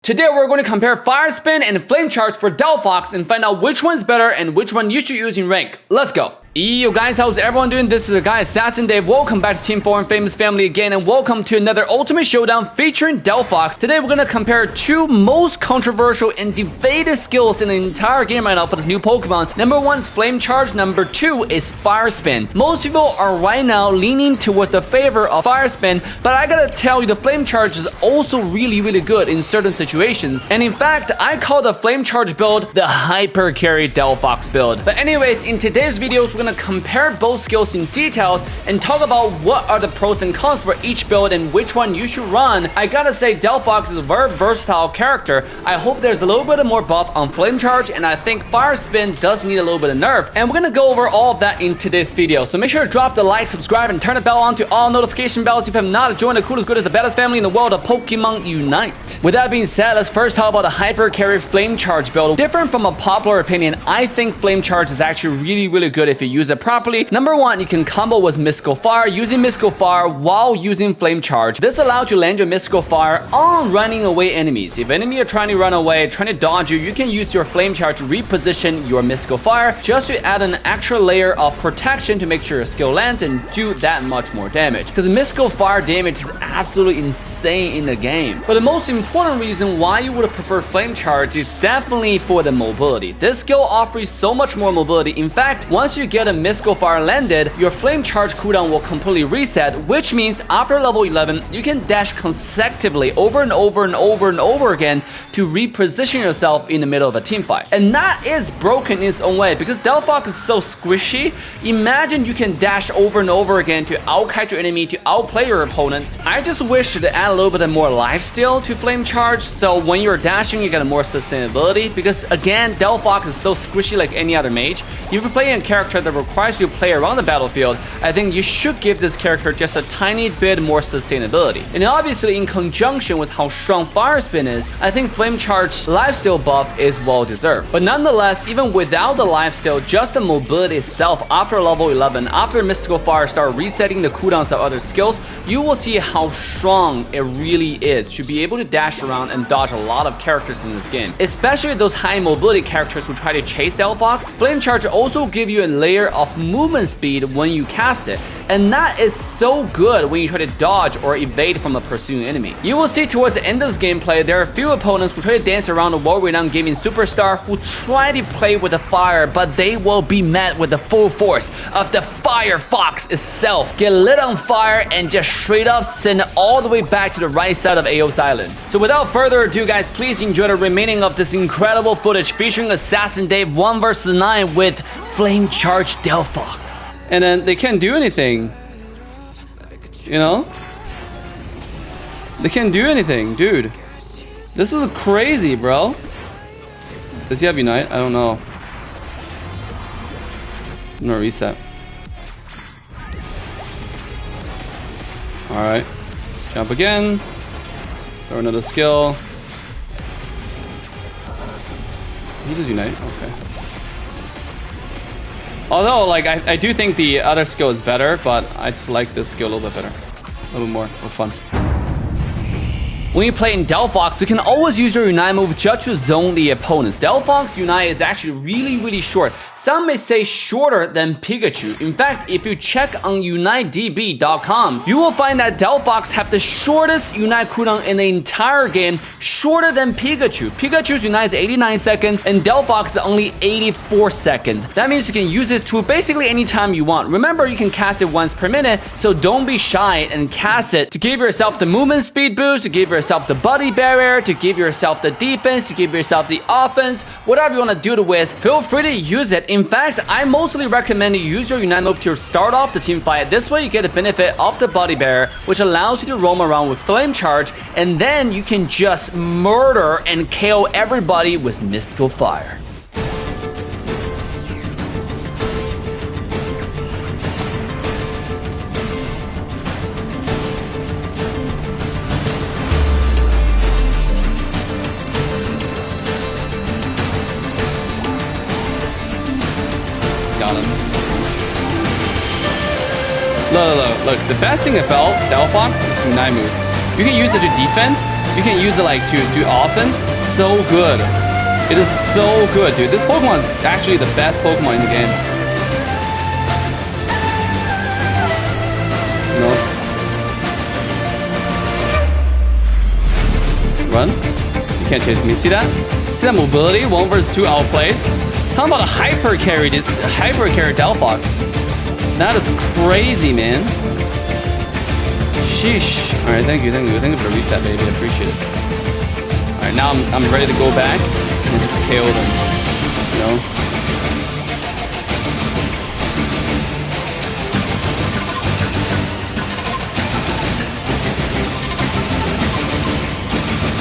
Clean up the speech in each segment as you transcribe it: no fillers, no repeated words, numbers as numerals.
Today we're going to compare Fire Spin and Flame Charge for Delphox and find out which one's better and which one you should use in rank. Let's go! Yo guys, how's everyone doing? This is the guy Assassin Dave. Welcome back to Team 4 and Famous Family again, and welcome to another Ultimate Showdown featuring Delphox. Today we're gonna compare two most controversial and debated skills in the entire game right now for this new Pokemon. Number one is Flame Charge, number two is Fire Spin. Most people are right now leaning towards the favor of Fire Spin, but I gotta tell you the Flame Charge is also really good in certain situations. And in fact, I call the Flame Charge build the Hyper Carry Delphox build. But anyways, in today's videos, we're gonna compare both skills in details and talk about what are the pros and cons for each build and which one you should run. I gotta say, Delphox is a very versatile character. I hope there's a little bit more buff on Flame Charge, and I think Fire Spin does need a little bit of nerf. And we're gonna go over all of that in today's video. So make sure to drop the like, subscribe, and turn the bell on to all notification bells if you have not joined the coolest, goodest, the baddest family in the world of Pokemon Unite. With that being said, let's first talk about the Hyper Carry Flame Charge build. Different from a popular opinion, I think Flame Charge is actually really good if you use it properly. Number one, you can combo with Mystical Fire using Mystical Fire while using Flame Charge. This allows you to land your Mystical Fire on running away enemies. If enemy are trying to run away, trying to dodge you, you can use your Flame Charge to reposition your Mystical Fire just to add an extra layer of protection to make sure your skill lands and do that much more damage. Because Mystical Fire damage is absolutely insane in the game. But the most important reason why you would prefer Flame Charge is definitely for the mobility. This skill offers so much more mobility. In fact, once you get a Mystical Fire landed, your Flame Charge cooldown will completely reset, which means after level 11, you can dash consecutively over and over again to reposition yourself in the middle of a team fight. And that is broken in its own way because Delphox is so squishy. Imagine you can dash over and over again to outcatch your enemy, to outplay your opponents. I just wish to add a little bit more lifesteal to Flame Charge, so when you're dashing, you get more sustainability, because again, Delphox is so squishy like any other mage. If you're playing a character that requires you to play around the battlefield, I think you should give this character just a tiny bit more sustainability. And obviously, in conjunction with how strong Fire Spin is, I think Flame Charge lifesteal buff is well deserved. But nonetheless, even without the lifesteal, just the mobility itself after level 11, after Mystical Fire start resetting the cooldowns of other skills, you will see how strong it really is to be able to dash around and dodge a lot of characters in this game. Especially those high mobility characters who try to chase Delphox, Flame Charge also give you a layer of movement speed when you cast it. And that is so good when you try to dodge or evade from a pursuing enemy. You will see towards the end of this gameplay, there are a few opponents who try to dance around the world-renowned gaming superstar who try to play with the fire, but they will be met with the full force of the Fire Fox itself. Get lit on fire and just straight up send it all the way back to the right side of Aeos Island. So without further ado, guys, please enjoy the remaining of this incredible footage featuring Assassin Dave 1 vs 9 with Flame Charge Delphox. And then they can't do anything. You know? They can't do anything, dude. This is crazy, bro. Does he have Unite? I don't know. I'm gonna reset. Alright. Jump again. Throw another skill. He does Unite. Okay. Although, like, I do think the other skill is better, but I just like this skill a little bit better. A little bit more fun. When you play in Delphox, you can always use your Unite move just to zone the opponents. Delphox Unite is actually really short. Some may say shorter than Pikachu. In fact, if you check on UniteDB.com, you will find that Delphox have the shortest Unite cooldown in the entire game, shorter than Pikachu. Pikachu's Unite is 89 seconds, and Delphox is only 84 seconds. That means you can use it to basically any time you want. Remember, you can cast it once per minute, so don't be shy and cast it to give yourself the movement speed boost, to give yourself the buddy barrier, to give yourself the defense, to give yourself the offense, whatever you want to do to Wiz, feel free to use it. In fact, I mostly recommend you use your Unite move to start off the team fight. This way you get the benefit of the buddy barrier, which allows you to roam around with Flame Charge, and then you can just murder and KO everybody with Mystical Fire. Got him. Look. The best thing about Delphox is Unite move. You can use it to defend, You can use it like to do offense. It's so good. It is so good, dude. This Pokemon is actually the best Pokemon in the game. No. Run. You can't chase me. See that? See that mobility? 1 versus 2 outplays. How about a hyper carry Delphox? That is crazy, man. Sheesh. All right, thank you for the reset, baby. I appreciate it. All right, now I'm ready to go back and just KO them. You know.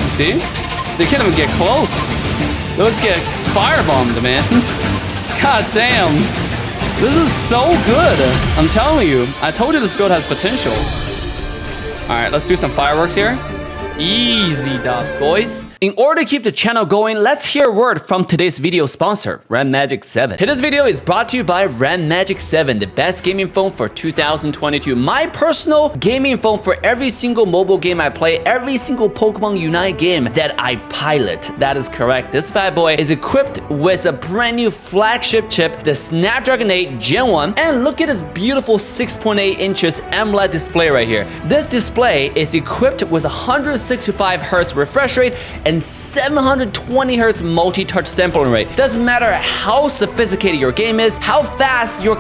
You see? They can't even get close. Let's get firebombed, man. God damn. This is so good. I'm telling you. I told you this build has potential. Alright, let's do some fireworks here. Easy dubs, boys. In order to keep the channel going, let's hear a word from today's video sponsor, Ram Magic 7. Today's video is brought to you by Ram Magic 7, the best gaming phone for 2022. My personal gaming phone for every single mobile game I play, every single Pokemon Unite game that I pilot. That is correct. This bad boy is equipped with a brand new flagship chip, the Snapdragon 8 Gen 1. And look at this beautiful 6.8 inches AMOLED display right here. This display is equipped with 165 Hz refresh rate and 720 Hz multi-touch sampling rate. Doesn't matter how sophisticated your game is, how fast your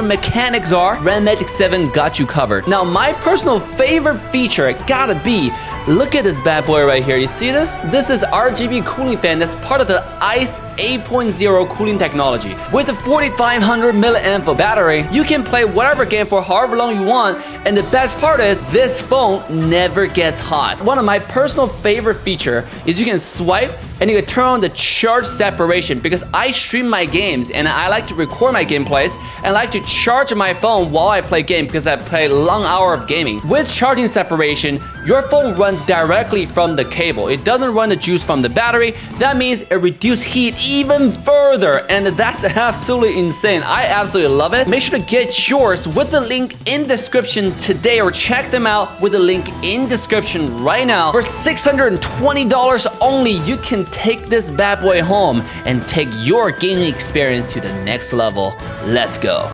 mechanics are, Ram Magic 7 got you covered. Now, my personal favorite feature gotta be, look at this bad boy right here. You see this? This is RGB cooling fan that's part of the ICE 8.0 cooling technology. With a 4500 milliamp battery, you can play whatever game for however long you want, and the best part is this phone never gets hot. One of my personal favorite feature is you can swipe and you can turn on the charge separation, because I stream my games and I like to record my gameplays and I like to charge my phone while I play game because I play long hour of gaming. With charging separation, your phone runs directly from the cable. It doesn't run the juice from the battery. That means it reduces heat even further, and that's absolutely insane. I absolutely love it. Make sure to get yours with the link in description today, or check them out with the link in description right now. For $620 only, you can take this bad boy home and take your gaming experience to the next level. Let's go.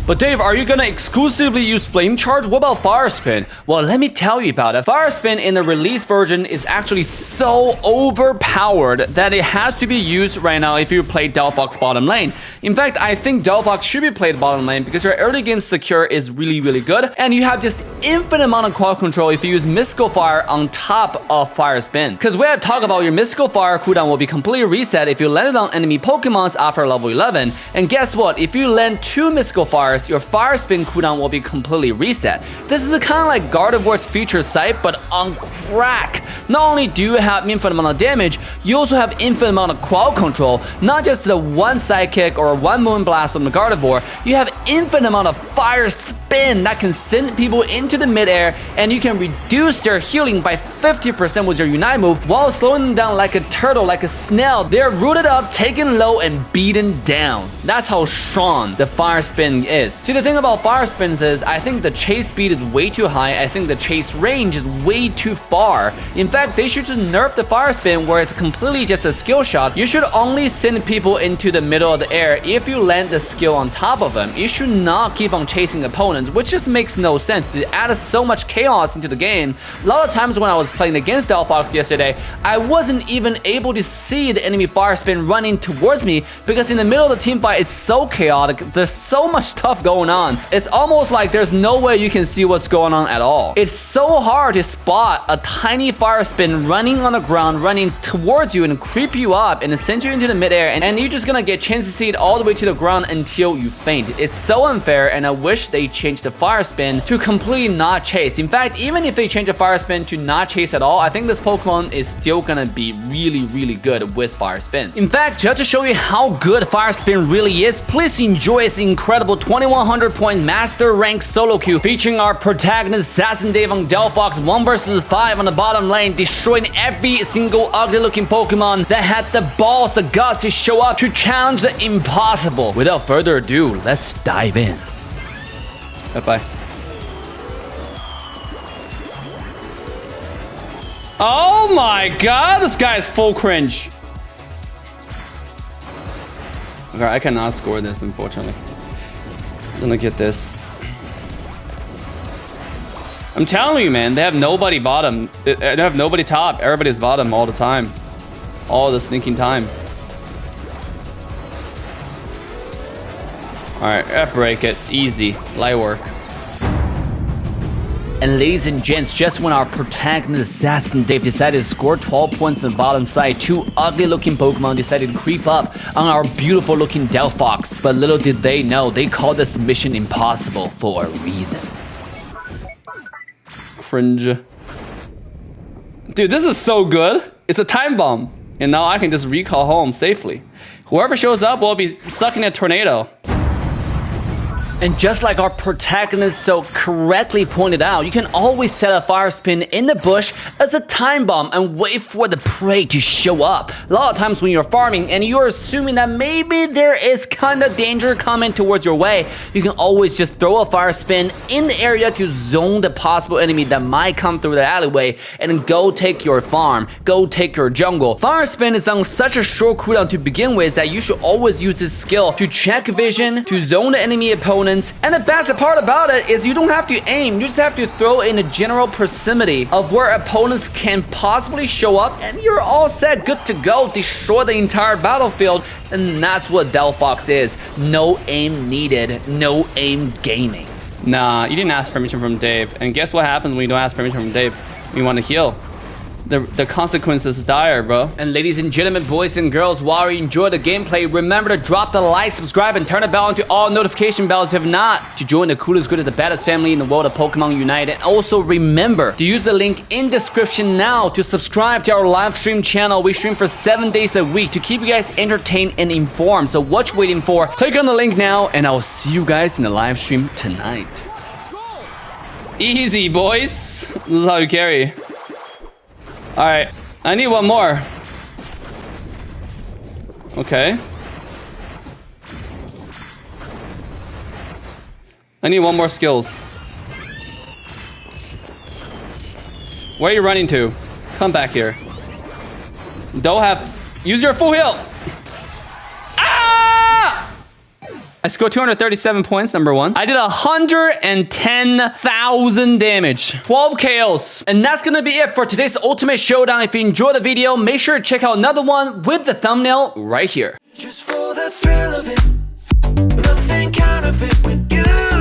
But Dave, are you gonna exclusively use Flame Charge? What about Fire Spin? Well, let me tell you about it. Fire Spin in the release version is actually so overpowered that it has to be used right now if you play Delphox bottom lane. In fact, I think Delphox should be played bottom lane because your early game secure is really good, and you have just infinite amount of quad control if you use Mystical Fire on top of Fire Spin. Because we have talked about your Mystical Fire cooldown will be completely reset if you land it on enemy Pokemons after level 11. And guess what? If you land 2 Mystical Fires, your Fire Spin cooldown will be completely reset. This is kind of like Gardevoir's future sight, but on crack. Not only do you have infinite amount of damage, you also have infinite amount of quad control. Not just the one sidekick or one Moonblast from the Gardevoir, you have infinite amount of Fire Spin that can send people into the midair, and you can reduce their healing by 50% with your Unite move while slowing them down like a turtle, like a snail. They're rooted up, taken low, and beaten down. That's how strong the Fire Spin is. See, the thing about Fire Spins is I think the chase speed is way too high. I think the chase range is way too far. In fact, they should just nerf the Fire Spin where it's completely just a skill shot. You should only send people into the middle of the air if you land the skill on top of them. You should not keep on chasing opponents, which just makes no sense. It adds so much chaos into the game. A lot of times when I was playing against Delphox yesterday, I wasn't even able to see the enemy Fire Spin running towards me because in the middle of the team fight, it's so chaotic. There's so much stuff going on. It's almost like there's no way you can see what's going on at all. It's so hard to spot a tiny Fire Spin running on the ground, running towards you and creep you up and send you into the midair, and you're just gonna get a chance to see it all the way to the ground until you faint. It's so unfair, and I wish they changed the Fire Spin to completely not chase. In fact, even if they change the Fire Spin to not chase at all, I think this Pokemon is still gonna be really good with Fire Spin. In fact, just to show you how good Fire Spin really is, please enjoy this incredible 2100 point master rank solo queue featuring our protagonist Assassin Dave on Delphox 1 versus 5 on the bottom lane, destroying every single ugly looking Pokemon that had the balls, the guts to show up to challenge the impossible. Without further ado, let's dive in. Bye-bye. Oh my god, this guy is full cringe. Okay, I cannot score this, unfortunately. I'm gonna get this. I'm telling you, man, they have nobody bottom. They have nobody top. Everybody's bottom all the time. All the sneaking time. Alright, break it. Easy. Light work. And ladies and gents, just when our protagonist Assassin Dave decided to score 12 points on the bottom side, two ugly looking Pokemon decided to creep up on our beautiful looking Delphox. But little did they know, they called this mission impossible for a reason. Cringe. Dude, this is so good. It's a time bomb. And now I can just recall home safely. Whoever shows up will be stuck in a tornado. And just like our protagonist so correctly pointed out, you can always set a fire spin in the bush as a time bomb and wait for the prey to show up. A lot of times when you're farming and you're assuming that maybe there is kind of danger coming towards your way, you can always just throw a fire spin in the area to zone the possible enemy that might come through the alleyway and then go take your farm, go take your jungle. Fire spin is on such a short cooldown to begin with that you should always use this skill to check vision, to zone the enemy opponent. And the best part about it is you don't have to aim, you just have to throw in a general proximity of where opponents can possibly show up and you're all set, good to go, destroy the entire battlefield. And that's what Delphox is. No aim needed, no aim gaming. Nah, you didn't ask permission from Dave. And guess what happens when you don't ask permission from Dave? We want to heal. The consequences is dire, bro. And ladies and gentlemen, boys and girls, while you enjoy the gameplay, remember to drop the like, subscribe, and turn the bell onto all notification bells if not, to join the coolest, good, the baddest family in the world of Pokemon Unite. And also remember to use the link in description now to subscribe to our live stream channel. We stream for 7 days a week to keep you guys entertained and informed. So what you waiting for? Click on the link now, and I will see you guys in the live stream tonight. Easy, boys. This is how you carry. Alright, I need one more. Okay. I need one more skills. Where are you running to? Come back here. Don't have... Use your full heal! I scored 237 points, number one. I did 110,000 damage. 12 KOs. And that's gonna be it for today's Ultimate Showdown. If you enjoyed the video, make sure to check out another one with the thumbnail right here. Just for the thrill of it, nothing counterfeit with you.